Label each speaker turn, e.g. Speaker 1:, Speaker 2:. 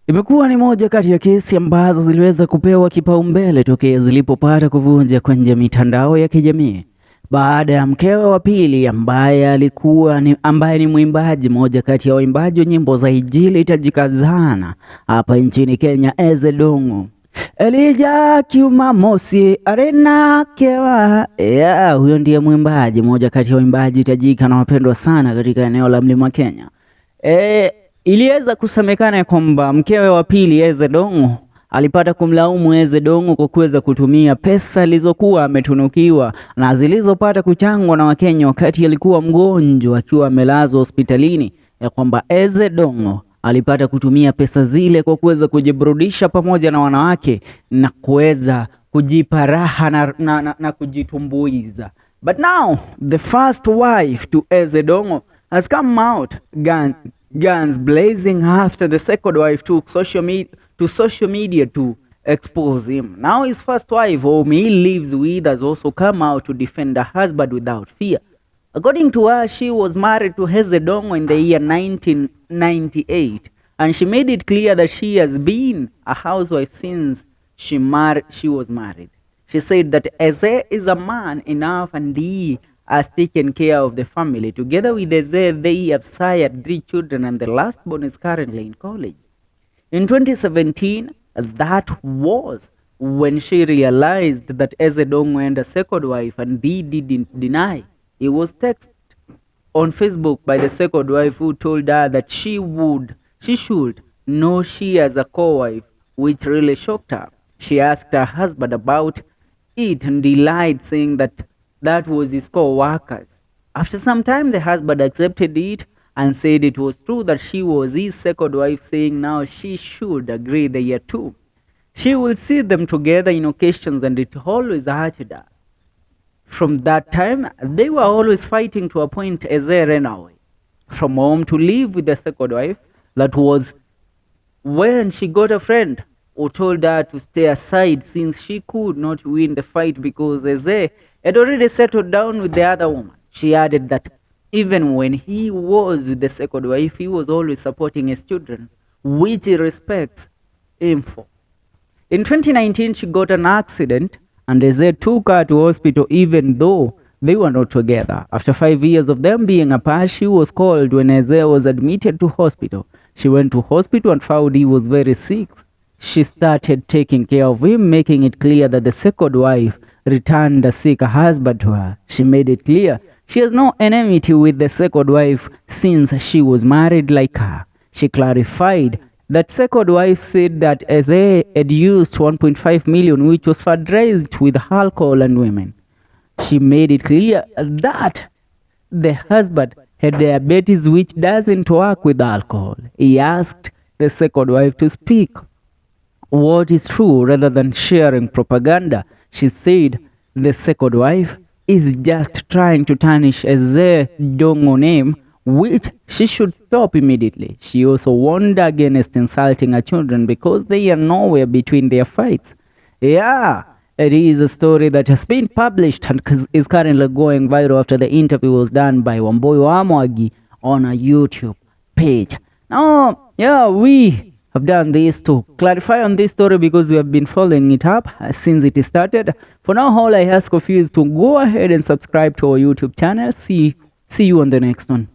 Speaker 1: Imekuwa ni moja kati ya kesi ambazo ziliweza kupewa kipaumbele tokea zilipopata kuvunja kwenye mitandao ya kijamii baada ya mkewe wa pili ambaye ni mwimbaji, moja kati ya waimbaji wa nyimbo za injili tajikazana hapa nchini Kenya, Hezeh Ndung'u, Elija Kiumamosi Arena Kewa. Huyo ndiye mwimbaji, moja kati ya waimbaji tajika na wapendwa sana katika eneo la Mlima Kenya. Iliweza kusemekana kwamba mkewe wa pili Hezeh Ndung'u alipata kumlaumu Hezeh Ndung'u kwa kuweza kutumia pesa alizokuwa ametunukiwa na zilizopata kuchangwa na Wakenya wakati alikuwa mgonjwa akiwa amelazwa hospitalini, ya kwamba Hezeh Ndung'u alipata kutumia pesa zile kwa kuweza kujiburudisha pamoja na wanawake na kuweza kujipa raha na kujitumbuiza. But now the first wife to Hezeh Ndung'u has come out guns blazing after the second wife took social media to expose him. Now his first wife, whom he lives with, has also come out to defend her husband without fear. According to her, she was married to Hezeh Ndung'u in the year 1998, and she made it clear that she has been a housewife since she was married. She said that Hezeh is a man enough and he has taken care of the family. Together with Hezeh, they have sired 3 children and the last born is currently in college. In 2017, that was when she realized that Hezeh Ndung'u and a second wife, and he didn't deny. He was texted on Facebook by the second wife, who told her that she should know she as a co-wife, which really shocked her. She asked her husband about it and he lied, saying that was his co-workers. After some time, the husband accepted it and said it was true that she was his second wife, saying now she should agree they are two. She will see them together in occasions and it always hurted her. From that time, they were always fighting to a point. Hezeh ran away from home to live with the second wife. That was when she got a friend who told her to stay aside since she could not win the fight because Hezeh had already settled down with the other woman. She added that even when he was with the second wife, he was always supporting his children, which he respects him for. In 2019, she got an accident and Hezeh took her to hospital even though they were not together. After 5 years of them being apart, she was called when Hezeh was admitted to hospital. She went to hospital and found he was very sick. She started taking care of him, making it clear that the second wife returned a sick husband to her. She made it clear she has no enmity with the second wife since she was married like her. She clarified that second wife said that Hezeh had used 1.5 million, which was fundraised with alcohol and women. She made it clear that the husband had diabetes, which doesn't work with alcohol. He asked the second wife to speak what is true rather than sharing propaganda. She said the second wife is just trying to tarnish Hezeh Ndung'u's name, which she should stop immediately. She also warned against insulting her children because they are nowhere between their fights. It is a story that has been published and is currently going viral after the interview was done by Wambui Wamwagi on a YouTube page. Now, we have done this to clarify on this story because we have been following it up since it started. For now, all I ask of you is to go ahead and subscribe to our YouTube channel. See you on the next one.